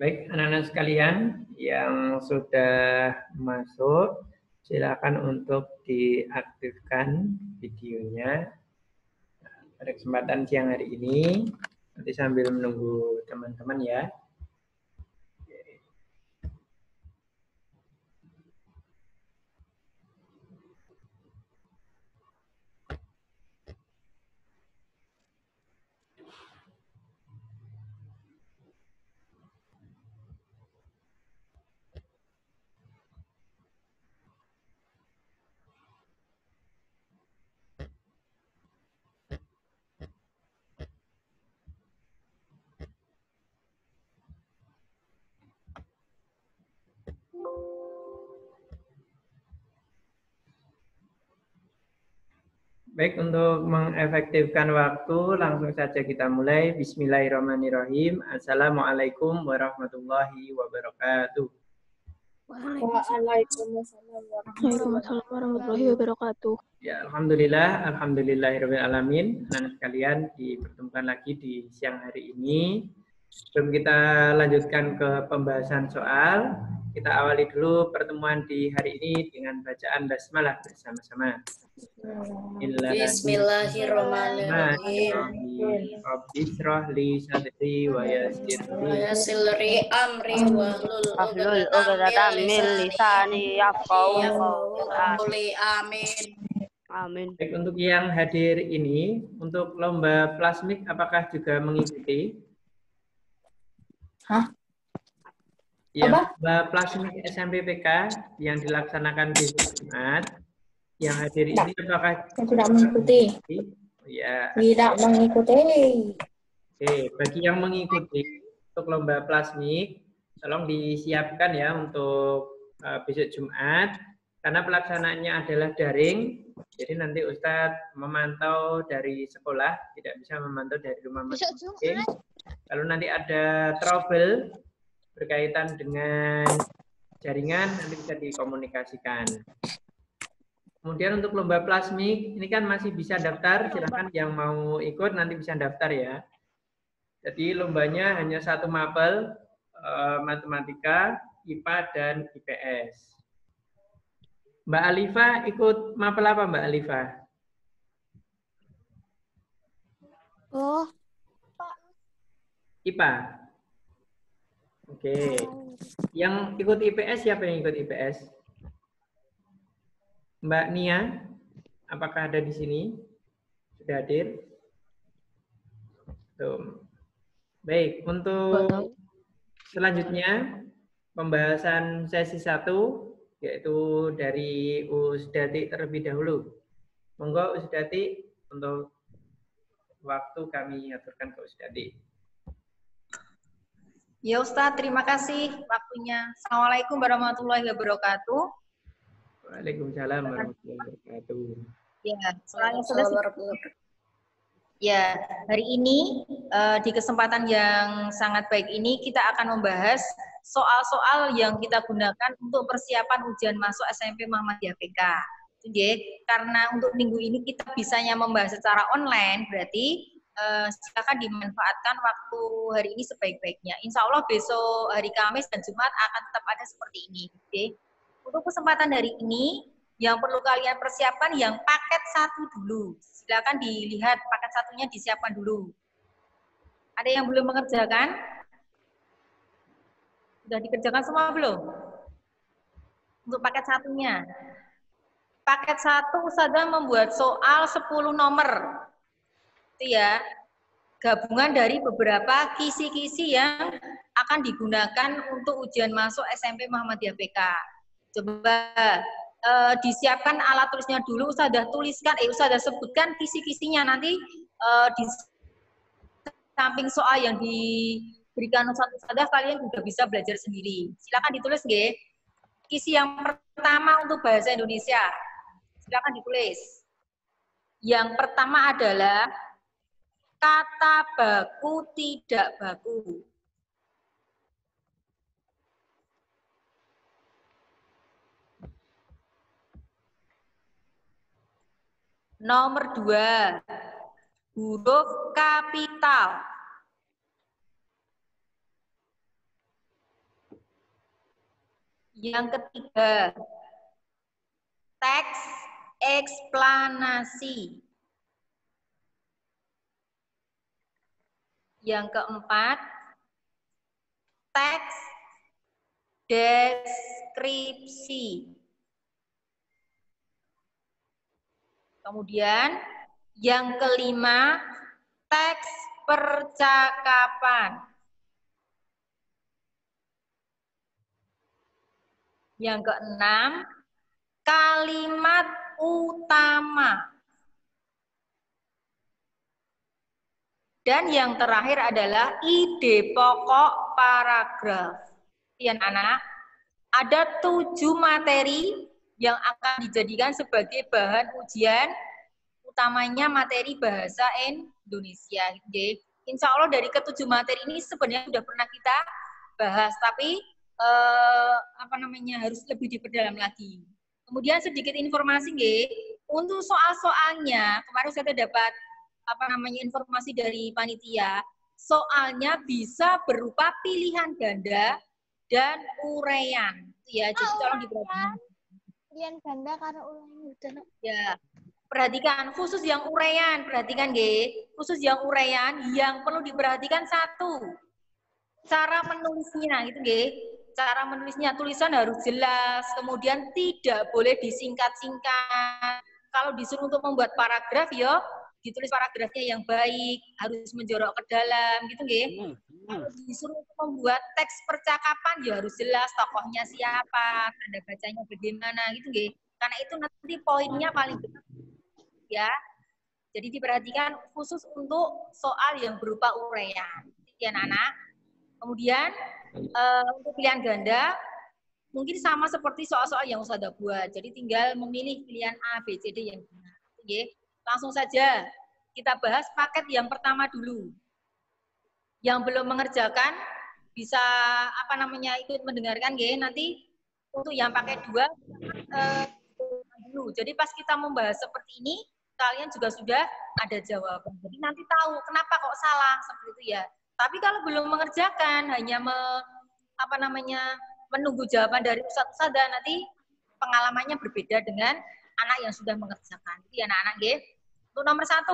Baik, anak-anak sekalian yang sudah masuk, silakan untuk diaktifkan videonya pada kesempatan siang hari ini. Nanti sambil menunggu teman-teman ya. Baik, untuk mengefektifkan waktu, langsung saja kita mulai. Bismillahirrahmanirrahim. Assalamualaikum warahmatullahi wabarakatuh. Waalaikumsalam warahmatullahi wabarakatuh. Ya, alhamdulillahirrahmanirrahim. Anak sekalian, dipertemukan lagi di siang hari ini. Sebelum kita lanjutkan ke pembahasan soal, kita awali dulu pertemuan di hari ini dengan bacaan basmalah bersama-sama. Bismillahirrahmanirrahim. Rabbi shrah li sadri wa yassir li amri wahlul Ahlul uqdatam min lisani yafqahu qawli. Amin. Amin. Baik, untuk yang hadir ini, untuk lomba plasmik apakah juga mengikuti? Hah? Ya, lomba plasmik SMPPK yang dilaksanakan di Jumat, yang hadir ini apakah tidak mengikuti? Ya. Tidak mengikuti. Oke, bagi yang mengikuti untuk lomba plasmik, tolong disiapkan ya untuk besok Jumat, karena pelaksanaannya adalah daring. Jadi nanti Ustadz memantau dari sekolah, tidak bisa memantau dari rumah masing-masing. Kalau nanti ada trouble berkaitan dengan jaringan, nanti bisa dikomunikasikan. Kemudian untuk lomba plasmik, ini kan masih bisa daftar, silakan yang mau ikut nanti bisa daftar ya. Jadi lombanya hanya satu mapel, matematika, IPA, dan IPS. Mbak Alifa ikut mapel apa Mbak Alifa? Oh, IPA. Oke. Yang ikut IPS siapa yang ikut IPS? Mbak Nia, apakah ada di sini? Sudah hadir? Tuh. Baik, untuk selanjutnya pembahasan sesi 1 yaitu dari Usdati terlebih dahulu. Monggo Usdati, untuk waktu kami aturkan ke Usdati. Ya Ustadz, terima kasih waktunya. Assalamualaikum warahmatullahi wabarakatuh. Waalaikumsalam warahmatullahi wabarakatuh. Ya, soalnya ya, hari ini di kesempatan yang sangat baik ini kita akan membahas soal-soal yang kita gunakan untuk persiapan ujian masuk SMP Muhammadiyah PK. Karena untuk minggu ini kita bisanya membahas secara online, berarti silakan dimanfaatkan waktu hari ini sebaik-baiknya. Insya Allah besok hari Kamis dan Jumat akan tetap ada seperti ini. Untuk kesempatan hari ini, yang perlu kalian persiapkan yang paket 1 dulu. Silakan dilihat paket 1-nya disiapkan dulu. Ada yang belum mengerjakan? Sudah dikerjakan semua belum? Untuk paket 1-nya. Paket 1 Ustazah membuat soal 10 nomor. Itu ya. Gabungan dari beberapa kisi-kisi yang akan digunakan untuk ujian masuk SMP Muhammadiyah PK. Coba disiapkan alat tulisnya dulu, Ustazah tuliskan, Ustazah sebutkan kisi-kisinya nanti di samping soal yang diberikan Ustazah kalian juga bisa belajar sendiri. Silakan ditulis nggih. Kisi yang pertama untuk bahasa Indonesia. Silakan ditulis. Yang pertama adalah kata baku tidak baku. Nomor 2, huruf kapital. Yang ketiga, teks eksplanasi. Yang keempat, teks deskripsi. Kemudian yang kelima, teks percakapan. Yang keenam, kalimat utama. Dan yang terakhir adalah ide pokok paragraf. Ya, anak, ada 7 materi yang akan dijadikan sebagai bahan ujian, utamanya materi bahasa Indonesia. Insya Allah dari ke-7 materi ini sebenarnya sudah pernah kita bahas, tapi harus lebih diperdalam lagi. Kemudian sedikit informasi, untuk soal-soalnya kemarin saya dapat informasi dari panitia, soalnya bisa berupa pilihan ganda dan uraian. Ya, jadi tolong diperhatikan. Pilihan ganda karena uraian udah. Ya, perhatikan khusus yang uraian, perhatikan khusus yang uraian yang perlu diperhatikan satu, cara menulisnya gitu cara menulisnya, tulisan harus jelas, kemudian tidak boleh disingkat-singkat. Kalau disuruh untuk membuat paragraf ya ditulis paragrafnya yang baik, harus menjorok ke dalam gitu Kalau disuruh untuk membuat teks percakapan ya harus jelas tokohnya siapa, tanda bacanya bagaimana gitu Karena itu nanti poinnya paling benar ya. Jadi diperhatikan khusus untuk soal yang berupa uraian. Ya anak-anak. Kemudian untuk pilihan ganda mungkin sama seperti soal-soal yang Ustazah buat. Jadi tinggal memilih pilihan A, B, C, D yang benar. Langsung saja kita bahas paket yang pertama dulu. Yang belum mengerjakan bisa ikut mendengarkan nanti untuk yang paket 2 dulu. Jadi pas kita membahas seperti ini kalian juga sudah ada jawaban. Jadi nanti tahu kenapa kok salah seperti itu ya. Tapi kalau belum mengerjakan hanya menunggu jawaban dari ustadz-ustadzah, nanti pengalamannya berbeda dengan anak yang sudah mengerjakan. Jadi anak-anak Untuk nomor 1,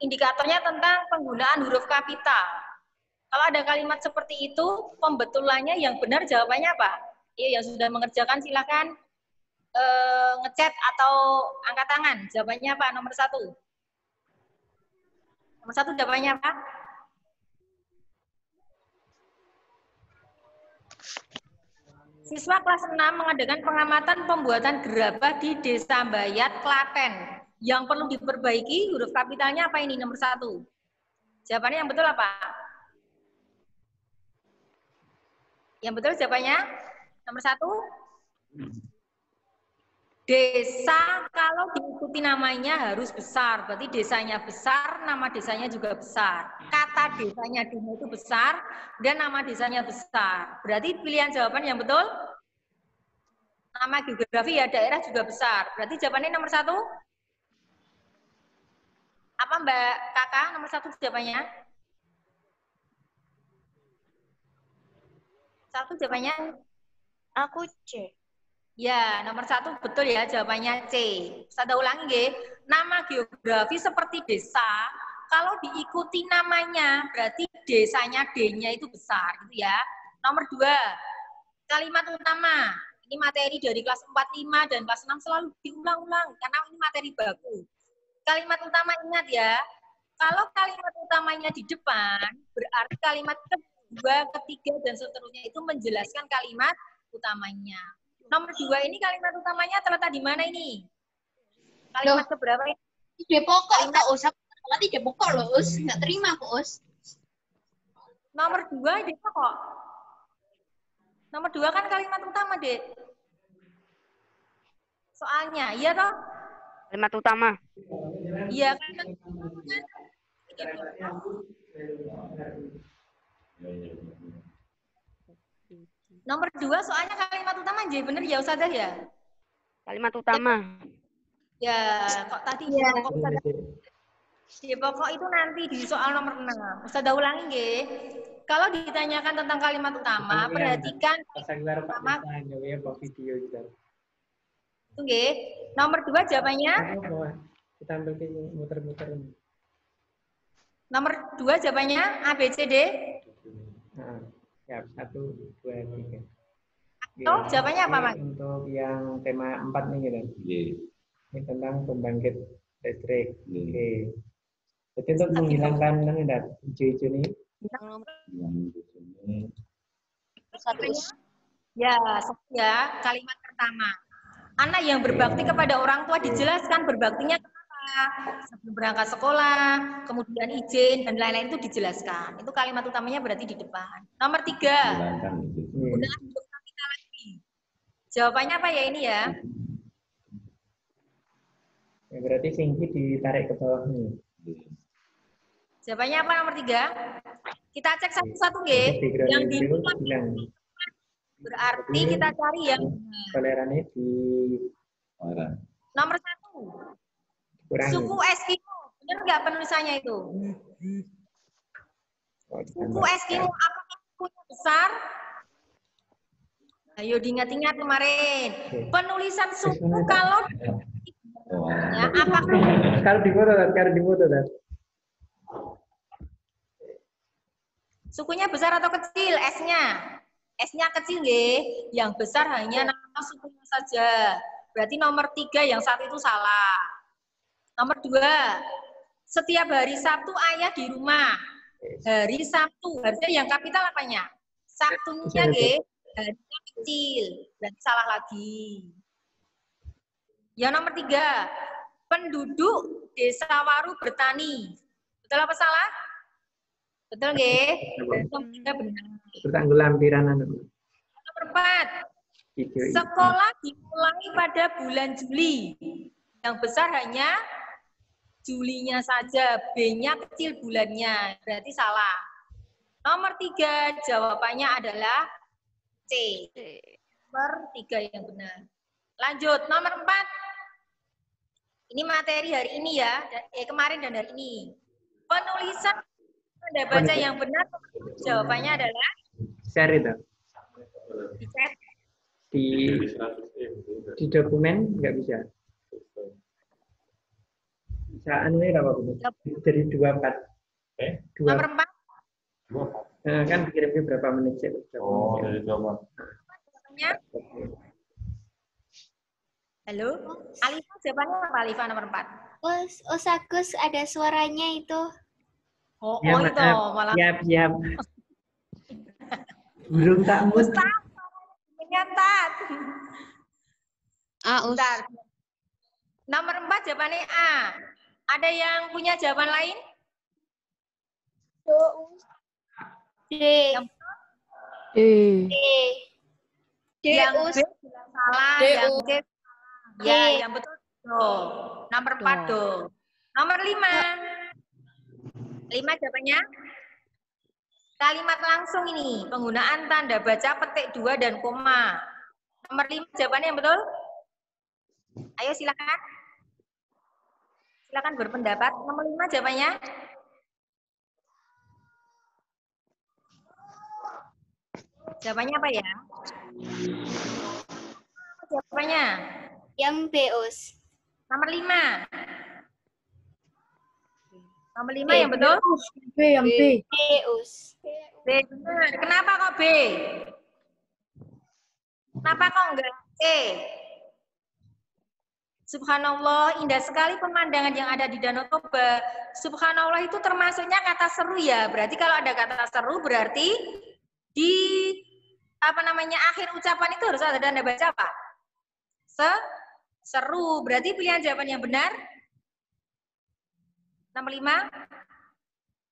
indikatornya tentang penggunaan huruf kapital. Kalau ada kalimat seperti itu, pembetulannya yang benar jawabannya apa? Yang sudah mengerjakan silakan ngechat atau angkat tangan. Jawabannya apa? Nomor 1. Nomor 1 jawabannya apa? Siswa kelas 6 mengadakan pengamatan pembuatan gerabah di Desa Bayat, Klaten. Yang perlu diperbaiki huruf kapitalnya apa ini? Nomor 1. Jawabannya yang betul apa? Yang betul jawabannya nomor 1. Desa kalau diikuti namanya harus besar, berarti desanya besar, nama desanya juga besar. Kata desanya dulu itu besar, dan nama desanya besar. Berarti pilihan jawaban yang betul, nama geografi ya daerah juga besar. Berarti jawabannya nomor 1. Apa Mbak Kakak? Nomor 1 jawabannya? 1 jawabannya? Aku C. Ya, nomor 1 betul ya, jawabannya C. Saya ulangi, nama geografi seperti desa, kalau diikuti namanya, berarti desanya D-nya itu besar, gitu ya. Nomor 2, kalimat utama. Ini materi dari kelas 4, 5, dan kelas 6 selalu diulang-ulang, karena ini materi baku. Kalimat utama ingat ya, kalau kalimat utamanya di depan, berarti kalimat kedua, ketiga, dan seterusnya itu menjelaskan kalimat utamanya. Nomor 2 ini kalimat utamanya terletak di mana ini? Kalimat keberapa ini? Ide pokok kok, Us. Nanti ide pokok loh, Us. Nggak terima kok, Us. Nomor 2 ide pokok. Nomor 2 kan kalimat utama, Dek. Soalnya, iya toh? Kalimat utama. Iya, kalimat utama. Nomor 2 soalnya kalimat utama J, bener ya Ustazah ya? Kalimat utama. Ya, kok tadi ya. Di pokok itu nanti di soal nomor 6. Ustazah ulangi nggih. Kalau ditanyakan tentang kalimat utama, perhatikan Pasang keluar Pak Utama. Desa, ya Pak video gitu. Oke. Nomor 2 jawabannya. Apa? Kita ambil ke muter-muter. Nomor 2 jawabannya A, B, C, D. Nah, siap. 1, 2, 3. Oh, jawabannya apa, Mas? Untuk yang tema 4 nih gitu. Ini tentang pembangkit listrik. Oke. Jadi untuk menghilangkan hijau-hijau ini. Ya, kalimat pertama. Anak yang berbakti kepada orang tua dijelaskan berbaktinya kenapa? Sebelum berangkat sekolah, kemudian izin, dan lain-lain itu dijelaskan. Itu kalimat utamanya berarti di depan. Nomor 3. Penggunaan huruf kapital lagi. Jawabannya apa ya ini ya? Ya, berarti singki ditarik ke bawah nih. Jawabannya apa nomor 3? Kita cek satu-satu ya. Yang di berarti kita cari yang tolerannya di nomor 1. kurangi. Suku Eskimo. Benar nggak penulisannya itu? Suku Eskimo apakah sukunya besar? Ayo diingat-ingat kemarin. Penulisan suku kalau ya, apakah Kalau di foto kan. sukunya besar atau kecil? S-nya. S-nya kecil nggih. Yang besar hanya nama sukunya saja. Berarti nomor 3 yang satu itu salah. Nomor 2. Setiap hari Sabtu ayah di rumah. Hari Sabtu. Harusnya yang kapital apanya? Sabtunya nggih. Harinya kecil. Berarti salah lagi. Yang nomor 3. Penduduk Desa Waru bertani. Betul apa salah? Betul nggih? Benar. Bertanggulampiran. Nomor 4. Sekolah dimulai pada bulan Juli. Yang besar hanya Julinya saja, B-nya kecil bulannya. Berarti salah. Nomor 3 jawabannya adalah C. Nomor 3 yang benar. Lanjut, nomor 4. Ini materi hari ini ya, kemarin dan hari ini. Penulisan tanda baca yang benar, jawabannya adalah share itu. Di dokumen nggak bisa. Bisa anunya apa Bu? Jadi 24. 2. Nomor 4. Nah, kan kirimnya berapa menit sih? Oh, dari 24. Halo, Alifa jawabannya apa? Alifa nomor 4. Agus ada suaranya itu. Oh, Ya, itu malah siap. Belum tak mut. nyatat. Aus. Bentar. Nomor 4 jawabannya A. Ada yang punya jawaban lain? D. Yang D. yang B salah, yang C salah. Ya, yang betul. Tuh. Nomor 4 tuh. Nomor 5. 5 jawabannya kalimat langsung ini, penggunaan tanda baca petik 2 dan koma. Nomor 5 jawabannya yang betul? Ayo silakan. Silakan berpendapat. Nomor 5 jawabannya? Jawabannya apa ya? Jawabannya? Yang B, Us. Nomor 5. Nomor 5 yang betul? B, yang B. B, Us. B benar. Kenapa kok B? Kenapa kok enggak C? Subhanallah, indah sekali pemandangan yang ada di Danau Toba. Subhanallah itu termasuknya kata seru ya. Berarti kalau ada kata seru berarti di akhir ucapan itu harus ada tanda baca apa? Seru. Berarti pilihan jawaban yang benar nomor 5.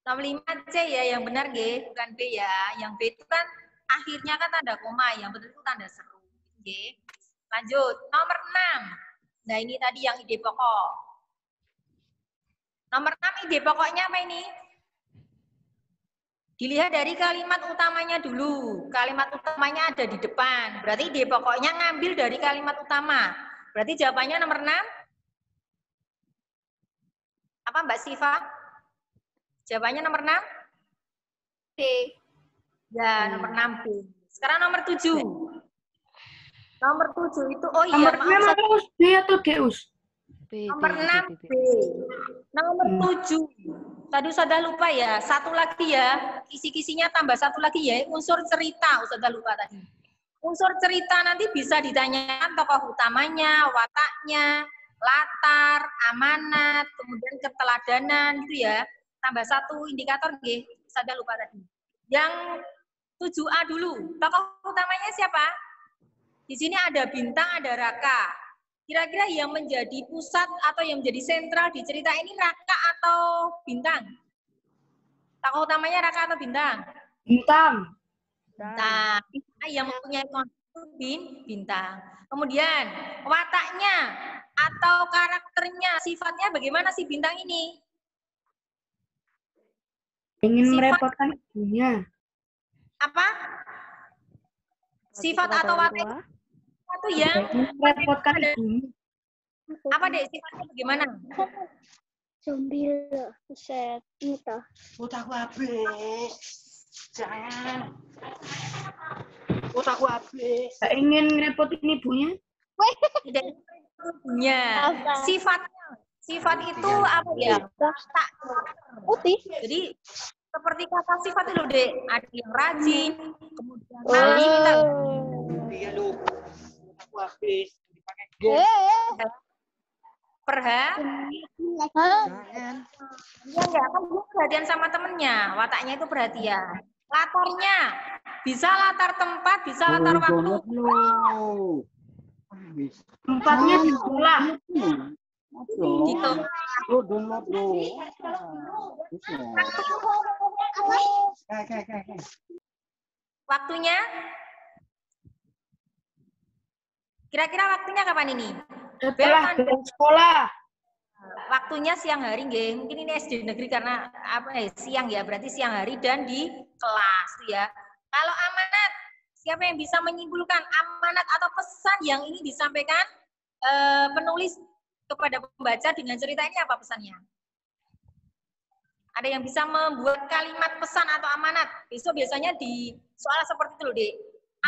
Nomor 5 C ya, yang benar G, bukan B ya. Yang B itu kan akhirnya kan tanda koma, yang betul itu tanda seru. G. Lanjut, nomor 6. Nah, ini tadi yang ide pokok. Nomor 6 ide pokoknya apa ini? Dilihat dari kalimat utamanya dulu. Kalimat utamanya ada di depan. Berarti ide pokoknya ngambil dari kalimat utama. Berarti jawabannya nomor 6. Apa Mbak Siva? Jawabannya nomor 6? D. Ya, nomor 6B. Sekarang nomor 7. Nomor 7 itu, oh iya, maaf. Us B atau D, Us? Nomor 6B. Nomor 7. Tadi Ustazah lupa ya. Satu lagi ya. Kisi-kisinya tambah satu lagi ya. Unsur cerita. Ustazah lupa tadi. Unsur cerita nanti bisa ditanyakan tokoh utamanya, wataknya, latar, amanat, kemudian keteladanan gitu ya. Tambah satu indikator nggih. Ustazah lupa tadi. Yang 7A dulu. Tokoh utamanya siapa? Di sini ada Bintang, ada Raka. Kira-kira yang menjadi pusat atau yang menjadi sentral di cerita ini Raka atau Bintang? Tokoh utamanya Raka atau Bintang? Bintang. Bintang. Yang mempunyai konsep Bintang. Kemudian wataknya atau karakternya, sifatnya bagaimana si Bintang ini? Ingin merepotkan ibunya. Apa? Sifat atau watak itu yang merepotkan ibunya. apa deh sifatnya bagaimana? Zombie, set, itu. Otakku habis. Jangan. Otakku habis. Gak ingin ngerepotin ibunya. Tidak ibunya. Sifat itu apa ya? Tak Putih. Jadi seperti kata sifat itu, Dek. Ada yang rajin, kemudian kita Iya lu. Otakku habis. Dipakai perhatian. Ya, kan dia perhatian sama temennya. Wataknya itu perhatian. Latarnya bisa latar tempat, bisa latar waktu. Tempatnya di sekolah. Gitu. Waktunya? Kira-kira waktunya kapan ini? Setelah dari sekolah. Waktunya siang hari, nggih. Mungkin ini SD negeri karena siang ya, berarti siang hari dan di kelas ya. Kalau amanat, siapa yang bisa menyimpulkan amanat atau pesan yang ini disampaikan penulis kepada pembaca dengan cerita ini apa pesannya? Ada yang bisa membuat kalimat pesan atau amanat? Besok biasanya di soal seperti itu loh, Dek.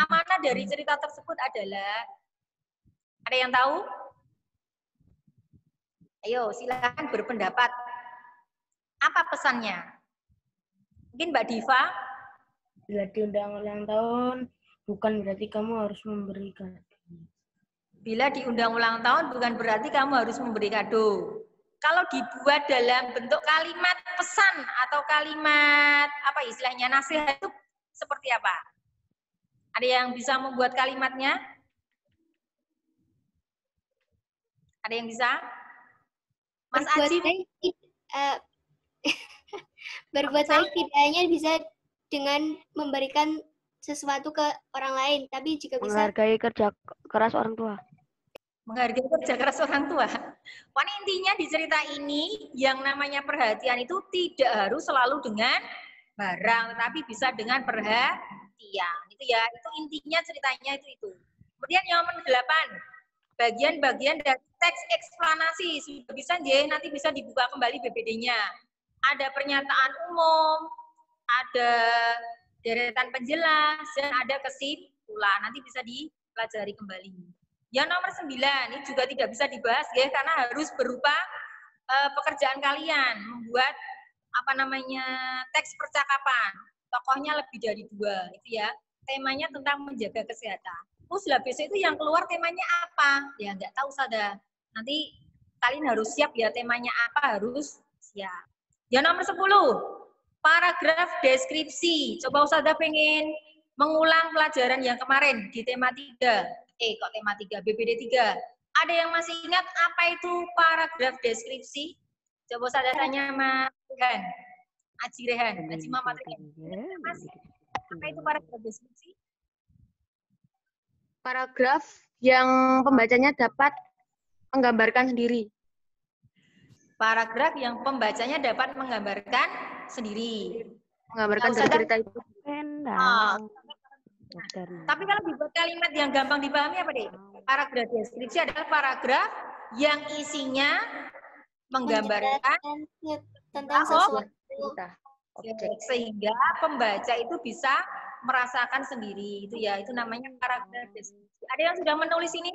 Amanat dari cerita tersebut adalah, ada yang tahu? Ayo, silakan berpendapat. Apa pesannya? Mungkin Mbak Diva? Bila diundang ulang tahun, bukan berarti kamu harus memberi kado. Bila diundang ulang tahun, bukan berarti kamu harus memberi kado. Kalau dibuat dalam bentuk kalimat pesan atau kalimat, apa istilahnya, nasihat itu seperti apa? Ada yang bisa membuat kalimatnya? Ada yang bisa? Mas Aji? Berbuat baik tidak hanya bisa dengan memberikan sesuatu ke orang lain, tapi juga bisa menghargai kerja keras orang tua. Menghargai kerja keras orang tua. Pokoknya intinya di cerita ini yang namanya perhatian itu tidak harus selalu dengan barang, tetapi bisa dengan perhatian. Itu ya, itu intinya ceritanya itu. Kemudian yang nomor 8, bagian-bagian dari teks eksplanasi sudah bisa nanti bisa dibuka kembali BPD-nya. Ada pernyataan umum, ada deretan penjelas, dan ada kesimpulan. Nanti bisa dipelajari kembali. Yang nomor 9, ini juga tidak bisa dibahas ya, karena harus berupa pekerjaan kalian, membuat teks percakapan. Tokohnya lebih dari 2, itu ya. Temanya tentang menjaga kesehatan. Terus lah besok itu yang keluar temanya apa? Ya nggak tahu Sada. Nanti kalian harus siap ya, temanya apa harus siap. Yang nomor 10, paragraf deskripsi. Coba Sada pengen mengulang pelajaran yang kemarin di tema 3. Kok tema 3? BPD 3. Ada yang masih ingat apa itu paragraf deskripsi? Coba Sada tanya Mas Rehan. Aji Rehan, Aji Muhammad Rehan. Masih. Apa itu paragraf deskripsi? Paragraf yang pembacanya dapat menggambarkan sendiri. Paragraf yang pembacanya dapat menggambarkan sendiri. Menggambarkan dari cerita itu. Tapi kalau dibuat kalimat yang gampang dipahami apa deh? Paragraf deskripsi adalah paragraf yang isinya menggambarkan tentang sesuatu. sehingga pembaca itu bisa merasakan sendiri, itu ya, itu namanya karakter deskripsi. Ada yang sudah menulis ini?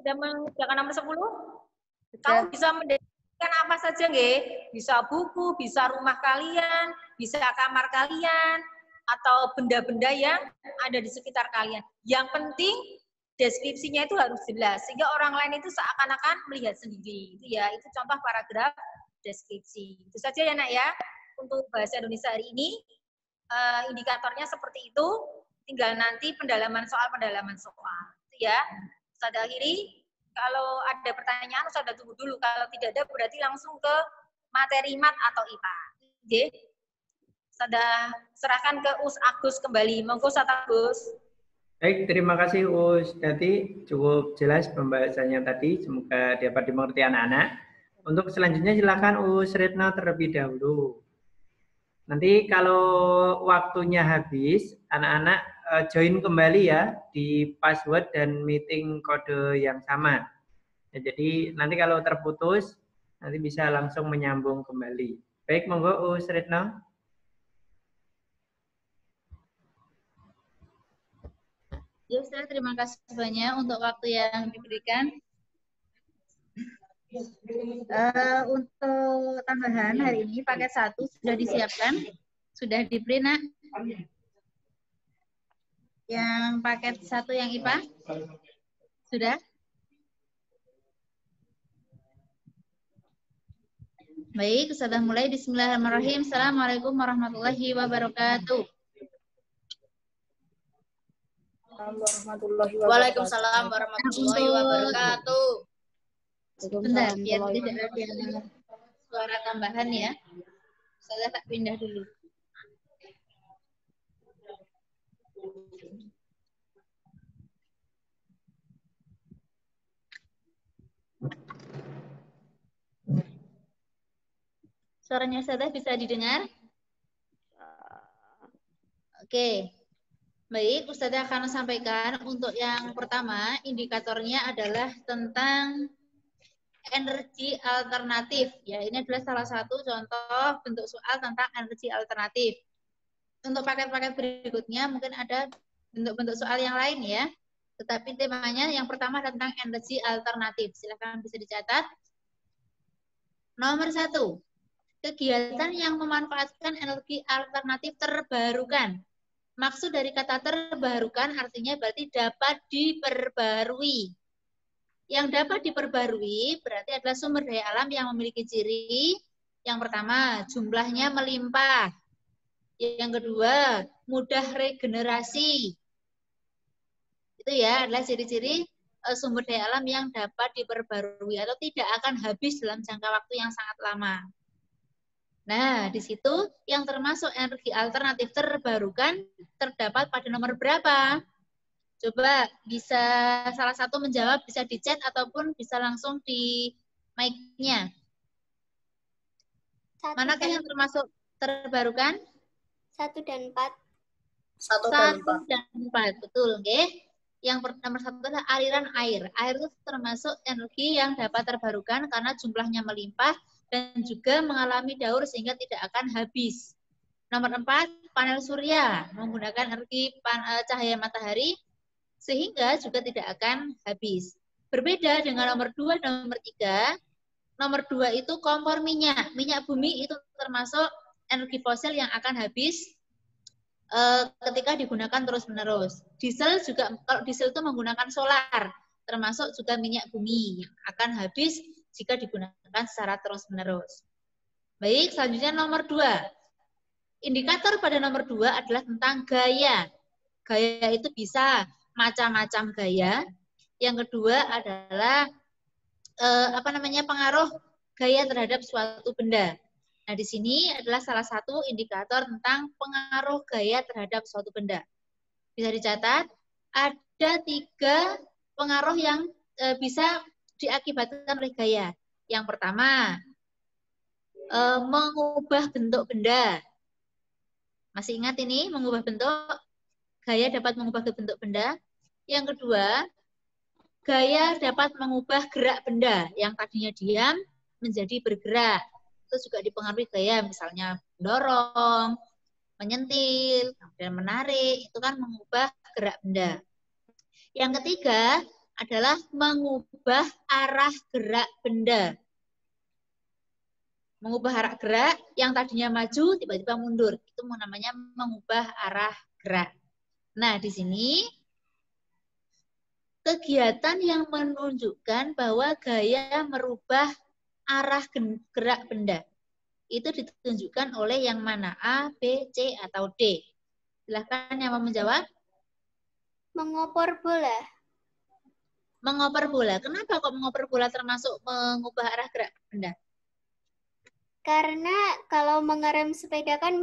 Sudah mengerjakan nomor 10? Kamu bisa mendeskripsikan apa saja, nggih? Bisa buku, bisa rumah kalian, bisa kamar kalian, atau benda-benda yang ada di sekitar kalian. Yang penting deskripsinya itu harus jelas, sehingga orang lain itu seakan-akan melihat sendiri. Itu ya, itu contoh paragraf deskripsi. Itu saja ya, Nak, ya. Untuk bahasa Indonesia hari ini, indikatornya seperti itu. Tinggal nanti pendalaman soal. Itu ya. Ustaz akhiri. Kalau ada pertanyaan, Ustaz tunggu dulu. Kalau tidak ada, berarti langsung ke materi mat atau IPA. Oke. Sudah serahkan ke Us Agus kembali. Monggo Ustaz Agus. Baik, terima kasih Us. Jadi cukup jelas pembahasannya tadi. Semoga dapat dimengerti anak-anak. Untuk selanjutnya silakan Us Retno terlebih dahulu. Nanti kalau waktunya habis, anak-anak join kembali ya di password dan meeting kode yang sama. Ya, jadi nanti kalau terputus, nanti bisa langsung menyambung kembali. Baik, monggo Us Retno. Ya, Ustaz, terima kasih banyak untuk waktu yang diberikan. Untuk tambahan hari ini paket 1 sudah disiapkan, sudah di-print, Nak. Yang paket 1 yang IPA sudah. Baik, sudah mulai. Bismillahirrahmanirrahim. Assalamualaikum warahmatullahi wabarakatuh. Waalaikumsalam warahmatullahi wabarakatuh. Sebentar, biar tidak ada suara tambahan ya. Saya tak pindah dulu. Suaranya saya bisa didengar? Oke. Baik, Ustazah akan sampaikan untuk yang pertama, indikatornya adalah tentang energi alternatif. Ya, ini adalah salah satu contoh bentuk soal tentang energi alternatif. Untuk paket-paket berikutnya mungkin ada bentuk-bentuk soal yang lain ya. Tetapi temanya yang pertama tentang energi alternatif. Silakan bisa dicatat. Nomor 1. Kegiatan yang memanfaatkan energi alternatif terbarukan. Maksud dari kata terbarukan artinya berarti dapat diperbarui. Yang dapat diperbarui berarti adalah sumber daya alam yang memiliki ciri. Yang pertama, jumlahnya melimpah. Yang kedua, mudah regenerasi. Itu ya, adalah ciri-ciri sumber daya alam yang dapat diperbarui atau tidak akan habis dalam jangka waktu yang sangat lama. Nah, di situ yang termasuk energi alternatif terbarukan terdapat pada nomor berapa? Coba bisa salah satu menjawab, bisa di chat ataupun bisa langsung di mic-nya. Manakah yang termasuk terbarukan? 1 dan 4. 1 dan 4, betul, okay? Yang nomor 1 adalah aliran air. Air itu termasuk energi yang dapat terbarukan karena jumlahnya melimpah dan juga mengalami daur sehingga tidak akan habis. Nomor 4, panel surya menggunakan energi cahaya matahari sehingga juga tidak akan habis. Berbeda dengan nomor 2 dan nomor 3. Nomor 2 itu kompor minyak. Minyak bumi itu termasuk energi fosil yang akan habis ketika digunakan terus-menerus. Diesel juga, kalau diesel itu menggunakan solar, termasuk juga minyak bumi yang akan habis jika digunakan secara terus-menerus. Baik, selanjutnya nomor 2. Indikator pada nomor 2 adalah tentang gaya. Gaya itu bisa macam-macam gaya. Yang kedua adalah pengaruh gaya terhadap suatu benda. Nah, di sini adalah salah satu indikator tentang pengaruh gaya terhadap suatu benda. Bisa dicatat, ada 3 pengaruh yang bisa diakibatkan oleh gaya. Yang pertama, mengubah bentuk benda. Masih ingat ini, mengubah bentuk? Gaya dapat mengubah bentuk benda. Yang kedua, gaya dapat mengubah gerak benda yang tadinya diam menjadi bergerak. Itu juga dipengaruhi gaya, misalnya mendorong, menyentil, kemudian menarik, itu kan mengubah gerak benda. Yang ketiga adalah mengubah arah gerak benda. Mengubah arah gerak yang tadinya maju tiba-tiba mundur. Itu namanya mengubah arah gerak. Nah, di sini kegiatan yang menunjukkan bahwa gaya merubah arah gerak benda. Itu ditunjukkan oleh yang mana? A, B, C, atau D. Silahkan yang mau menjawab. Mengoper bola. Mengoper bola. Kenapa kok mengoper bola termasuk mengubah arah gerak benda? Karena kalau mengerem sepeda kan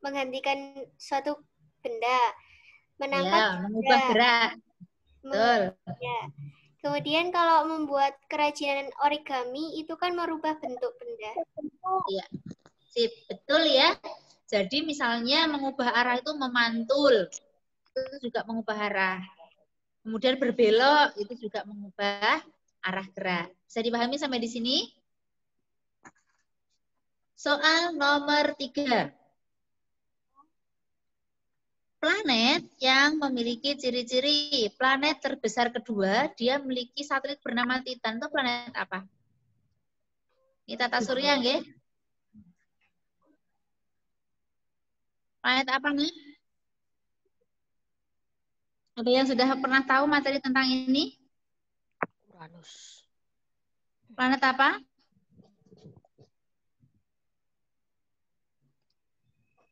menghentikan suatu benda. Menangkap Ya, mengubah gerak. Betul. Ya. Kemudian kalau membuat kerajinan origami itu kan merubah bentuk benda. Iya. Sip, betul ya. Jadi misalnya mengubah arah itu memantul. Itu juga mengubah arah. Kemudian berbelok itu juga mengubah arah gerak. Bisa dipahami sampai di sini? Soal nomor 3. Planet yang memiliki ciri-ciri planet terbesar kedua, dia memiliki satelit bernama Titan. Itu planet apa? Ini tata surya, nggih? Planet apa nih? Ada yang sudah pernah tahu materi tentang ini? Uranus. Planet apa?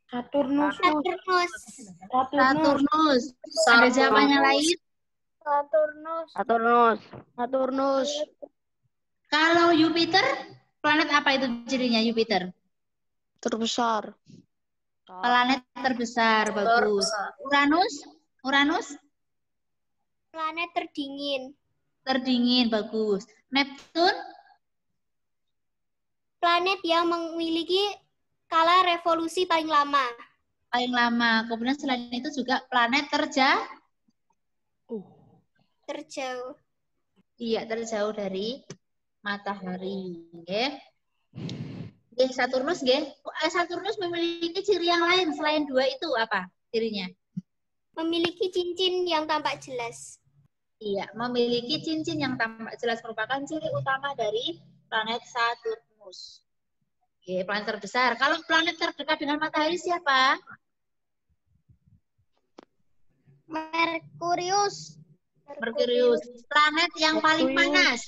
Saturnus. Saturnus. Ada jawaban yang lain? Saturnus. Kalau Jupiter, planet apa itu cirinya Jupiter? Terbesar. Planet terbesar, bagus. Uranus? Planet terdingin. Terdingin, bagus. Neptun? Planet yang memiliki skala revolusi paling lama. Paling lama. Kemudian selain itu juga planet terjauh. Iya, terjauh dari matahari. Saturnus, Saturnus memiliki ciri yang lain selain dua itu apa cirinya? Memiliki cincin yang tampak jelas. Iya, memiliki cincin yang tampak jelas merupakan ciri utama dari planet Saturnus. Oke, planet terbesar. Kalau planet terdekat dengan matahari siapa? Merkurius. Planet yang paling panas.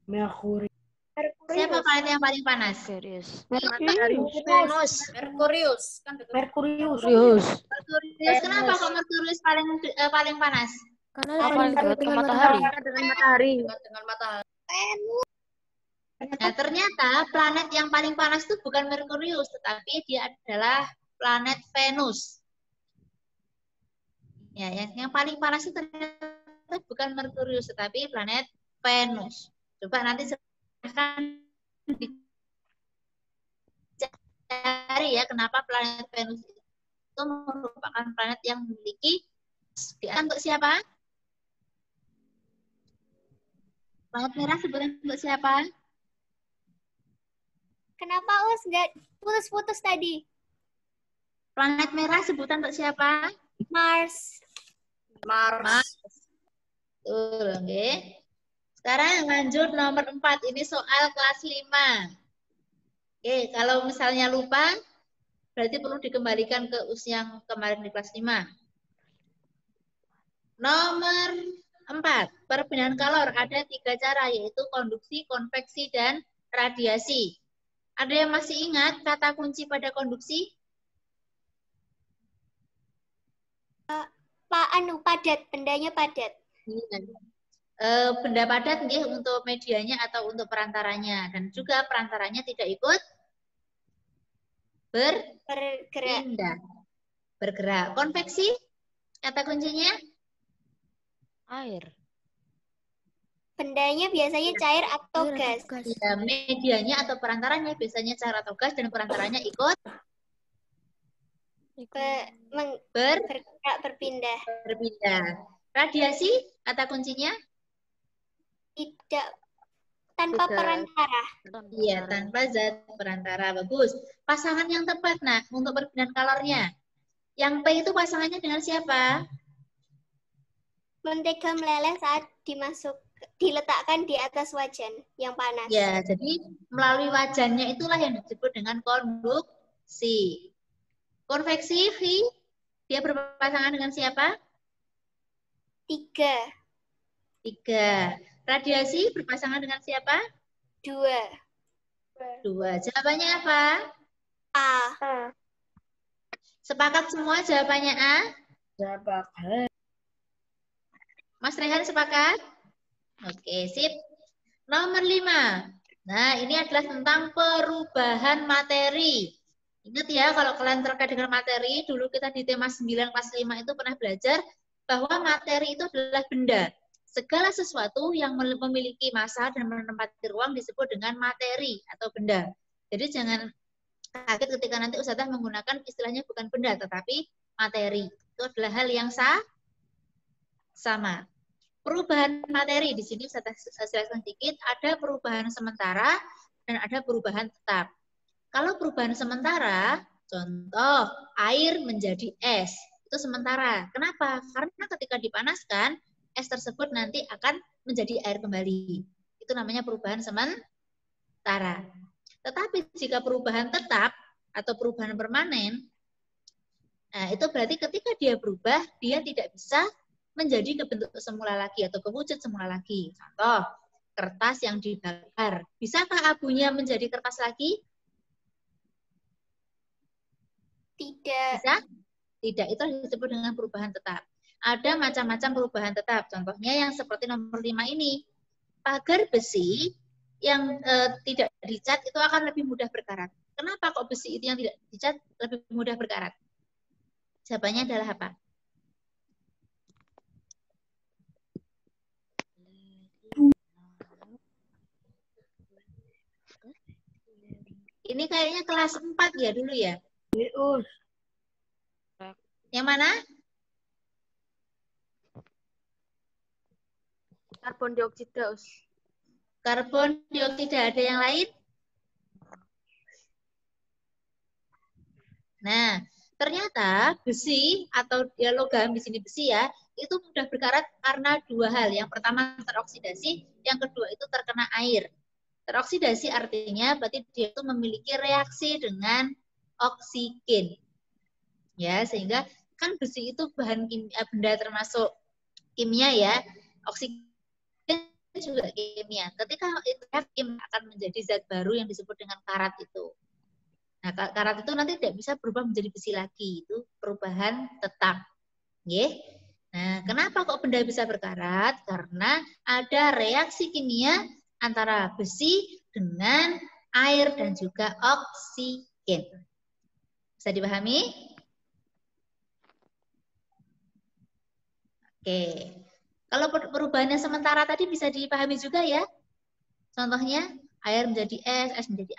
Merkurius. Siapa planet yang paling panas? Merkurius. Kenapa kok Merkurius paling panas? Karena paling dekat ke matahari. Nah, ternyata planet yang paling panas itu bukan Merkurius, tetapi dia adalah planet Venus. Ya, yang paling panas itu ternyata bukan Merkurius, tetapi planet Venus. Coba nanti silahkan dicari ya, kenapa planet Venus itu merupakan planet yang memiliki untuk siapa? Planet merah sebutan untuk siapa? Kenapa Us nggak putus-putus tadi? Planet merah sebutan untuk siapa? Mars. Betul, oke. Sekarang lanjut nomor 4. Ini soal kelas 5. Oke, kalau misalnya lupa, berarti perlu dikembalikan ke US yang kemarin di kelas 5. Nomor 4. Perpindahan kalor ada 3 cara, yaitu konduksi, konveksi, dan radiasi. Ada yang masih ingat kata kunci pada konduksi? Padat, bendanya padat. Benda padat untuk medianya atau untuk perantaranya, dan juga perantaranya tidak ikut bergerak. Konveksi kata kuncinya Air. Bendanya biasanya cair atau gas. Ya, medianya atau perantaranya biasanya cair atau gas, dan perantaranya ikut berpindah. Radiasi kata kuncinya Tidak tanpa Beda. perantara. Iya, tanpa zat perantara. Bagus. Pasangan yang tepat, nah, untuk perbedaan kalornya. Yang P itu pasangannya dengan siapa? Mentega meleleh saat diletakkan di atas wajan yang panas. Ya, jadi melalui wajannya itulah yang disebut dengan konduksi. Konveksi, V, dia berpasangan dengan siapa? 3, 3. Radiasi berpasangan dengan siapa? 2, 2. Jawabannya apa? A. Sepakat semua jawabannya A? Sepakat. Mas Rehan sepakat? Oke, sip. Nomor 5. Nah, ini adalah tentang perubahan materi. Ingat ya, kalau kalian terkait dengan materi, dulu kita di tema 9 kelas 5 itu pernah belajar bahwa materi itu adalah benda. Segala sesuatu yang memiliki massa dan menempati ruang disebut dengan materi atau benda. Jadi jangan kaget ketika nanti Ustazah menggunakan istilahnya bukan benda, tetapi materi. Itu adalah hal yang sama. Perubahan materi di sini saya jelaskan sedikit, ada perubahan sementara dan ada perubahan tetap. Kalau perubahan sementara, contoh air menjadi es, itu sementara. Kenapa? Karena ketika dipanaskan, es tersebut nanti akan menjadi air kembali. Itu namanya perubahan sementara. Tetapi jika perubahan tetap atau perubahan permanen, nah itu berarti ketika dia berubah, dia tidak bisa menjadi ke bentuk semula lagi atau ke wujud semula lagi. Contoh, kertas yang dibakar. Bisakah abunya menjadi kertas lagi? Tidak. Bisa? Tidak, itu disebut dengan perubahan tetap. Ada macam-macam perubahan tetap. Contohnya yang seperti nomor 5 ini. Pagar besi yang tidak dicat itu akan lebih mudah berkarat. Kenapa kok besi itu yang tidak dicat lebih mudah berkarat? Jawabannya adalah apa? Ini kayaknya kelas 4 ya dulu ya? Yang mana? Karbon dioksida, Us. Karbon dioksida. Ada yang lain? Nah, ternyata besi atau ya logam di sini besi ya, itu mudah berkarat karena dua hal. Yang pertama teroksidasi, yang kedua itu terkena air. Teroksidasi artinya berarti dia itu memiliki reaksi dengan oksigen. Ya, sehingga kan besi itu bahan kimia, benda termasuk kimia ya. Oksigen juga kimia. Ketika itu kimia akan menjadi zat baru yang disebut dengan karat itu. Nah, karat itu nanti tidak bisa berubah menjadi besi lagi. Itu perubahan tetap. Nggih. Nah, kenapa kok benda bisa berkarat? Karena ada reaksi kimia antara besi dengan air dan juga oksigen. Bisa dipahami? Oke. Kalau perubahannya sementara tadi bisa dipahami juga ya. Contohnya, air menjadi es, es menjadi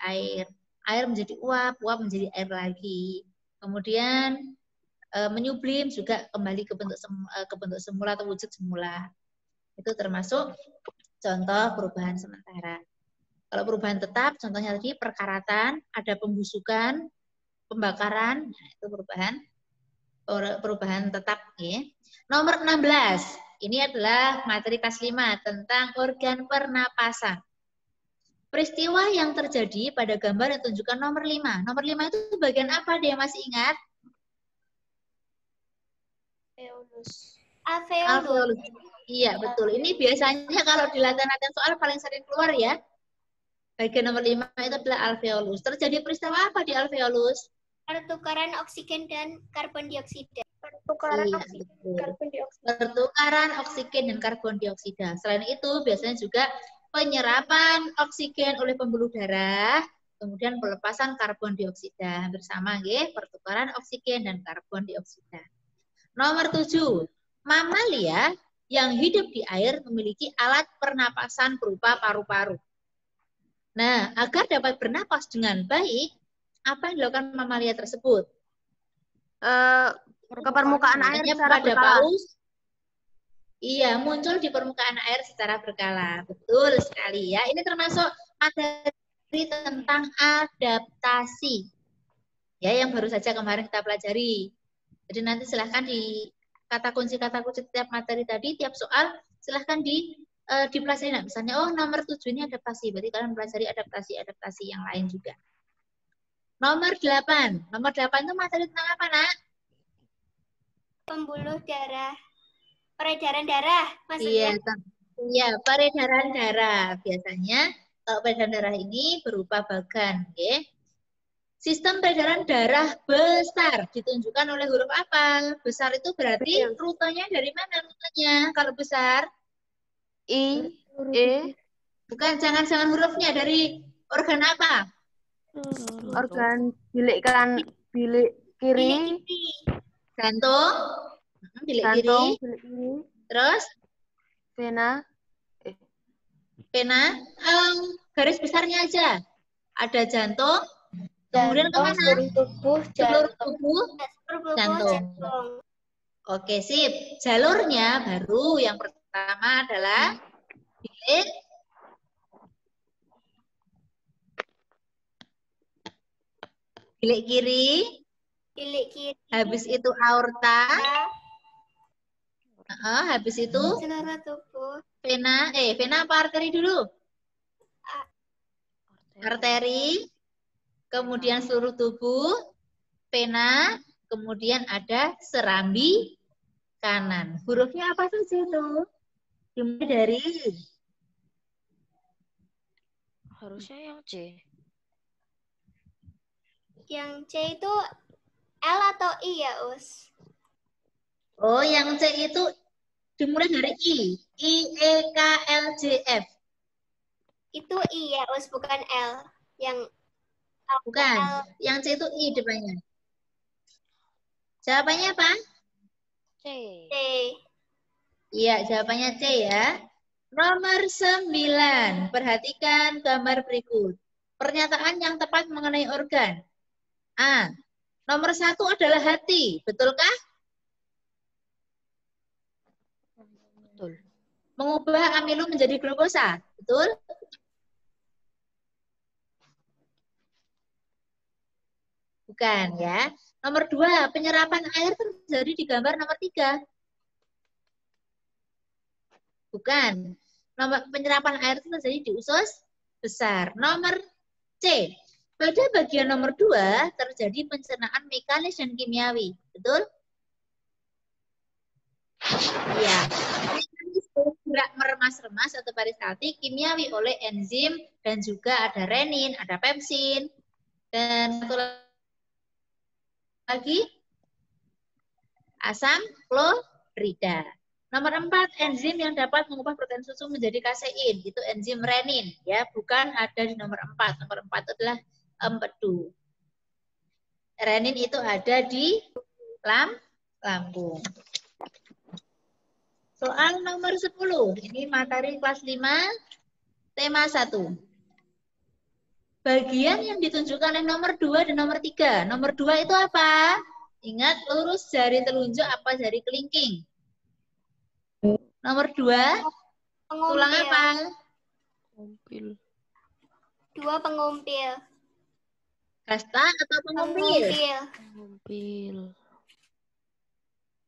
air menjadi uap, uap menjadi air lagi. Kemudian menyublim juga kembali ke bentuk semula atau wujud semula. Itu termasuk contoh perubahan sementara. Kalau perubahan tetap, contohnya tadi perkaratan, ada pembusukan, pembakaran, nah itu perubahan tetap. Ya. Nomor 16, ini adalah materi kelas 5 tentang organ pernapasan. Peristiwa yang terjadi pada gambar yang tunjukkan nomor 5. Nomor 5 itu bagian apa dia masih ingat? Alveolus. Iya, betul. Ini biasanya kalau di latihan-latihan soal paling sering keluar ya. Bagian nomor 5 itu adalah alveolus. Terjadi peristiwa apa di alveolus? Pertukaran oksigen dan karbon dioksida. Pertukaran oksigen dan karbon dioksida. Selain itu, biasanya juga penyerapan oksigen oleh pembuluh darah, kemudian pelepasan karbon dioksida. Hampir sama, nggih, pertukaran oksigen dan karbon dioksida. Nomor 7, mamalia yang hidup di air memiliki alat pernapasan berupa paru-paru. Nah, agar dapat bernapas dengan baik, apa yang dilakukan mamalia tersebut? Ke permukaan air secara pada berkala. paus. Iya, muncul di permukaan air secara berkala. Betul sekali ya. Ini termasuk materi tentang adaptasi. Ya, yang baru saja kemarin kita pelajari. Jadi nanti silahkan di kata kunci setiap materi tadi, tiap soal silahkan dipelajari. Nah, misalnya, oh nomor 7 ini adaptasi. Berarti kalian pelajari adaptasi yang lain juga. Nomor 8. Nomor 8 itu materi tentang apa, Nak? Pembuluh darah. Peredaran darah, maksudnya. Iya, peredaran darah. Biasanya kalau peredaran darah ini berupa bagan. Okay? Sistem peredaran darah besar ditunjukkan oleh huruf apa? Besar itu berarti rutenya dari mana rutenya? Kalau besar? I, E, Bukan, jangan hurufnya. Dari organ apa? organ bilik kiri, Jantung. Bilik jantung, kiri. bilik kiri, Terus? vena, Garis besarnya aja. Ada jantung. Kemudian kemana? Seluruh tubuh, Jantung. Oke, sip. Jalurnya baru yang pertama adalah bilik kiri. Habis itu aorta. Habis itu seluruh tubuh. vena apa arteri dulu? Arteri. Kemudian seluruh tubuh, vena, kemudian ada serambi kanan. Hurufnya apa saja itu? Dimulai dari harusnya yang C. Yang C itu L atau I ya, Us? Oh, yang C itu dimulai dari I. I, E, K, L, J, F. Itu I ya, Us, bukan L. Yang Bukan. Yang C itu I depannya. Jawabannya apa? C. Iya, jawabannya C ya. Nomor 9. Perhatikan gambar berikut. Pernyataan yang tepat mengenai organ. A. Nomor 1 adalah hati. Betulkah? Betul. Mengubah amilum menjadi glukosa. Betul? Bukan ya. Nomor 2, penyerapan air terjadi di gambar nomor 3. Bukan. Penyerapan air itu terjadi di usus besar. Nomor C. Pada bagian nomor 2 terjadi pencernaan mekanis dan kimiawi. Betul? Iya. Mekanis gerak meremas-remas atau peristaltik, kimiawi oleh enzim dan juga ada renin, ada pepsin. Dan satu lagi asam klorida. Nomor 4, enzim yang dapat mengubah protein susu menjadi kasein, itu enzim renin, ya, bukan ada di nomor 4. Nomor 4 itu adalah empedu. Renin itu ada di lambung. Soal nomor 10, ini materi kelas 5, tema 1. Bagian yang ditunjukkan oleh nomor 2 dan nomor 3. Nomor 2 itu apa? Ingat, lurus jari telunjuk apa jari kelingking? Nomor 2, tulang apa? Pengumpil. 2 pengumpil. Hasta atau pengumpil? Pengumpil.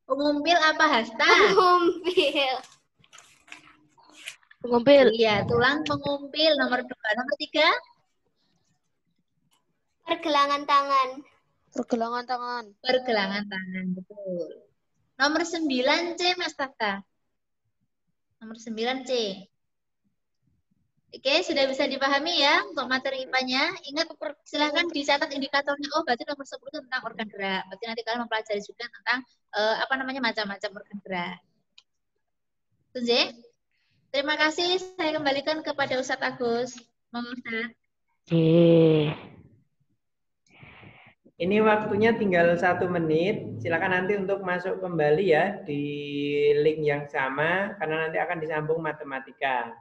Pengumpil apa hasta? Pengumpil. Pengumpil. Iya, tulang pengumpil nomor 2. Nomor 3? Pergelangan tangan. Pergelangan tangan. Pergelangan tangan, betul. Nomor 9 C, Mas Tata. Nomor 9 C. Oke, sudah bisa dipahami ya untuk materi IPA-nya. Ingat, silahkan dicatat indikatornya. Oh, berarti nomor 10 itu tentang organ gerak. Berarti nanti kalian mempelajari juga tentang macam-macam organ gerak. Tunjuk. Terima kasih. Saya kembalikan kepada Ustadz Agus. Monggo, Ustadz. Ini waktunya tinggal 1 menit. Silakan nanti untuk masuk kembali ya di link yang sama karena nanti akan disambung matematika.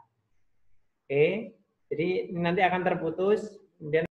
Oke, jadi nanti akan terputus. Kemudian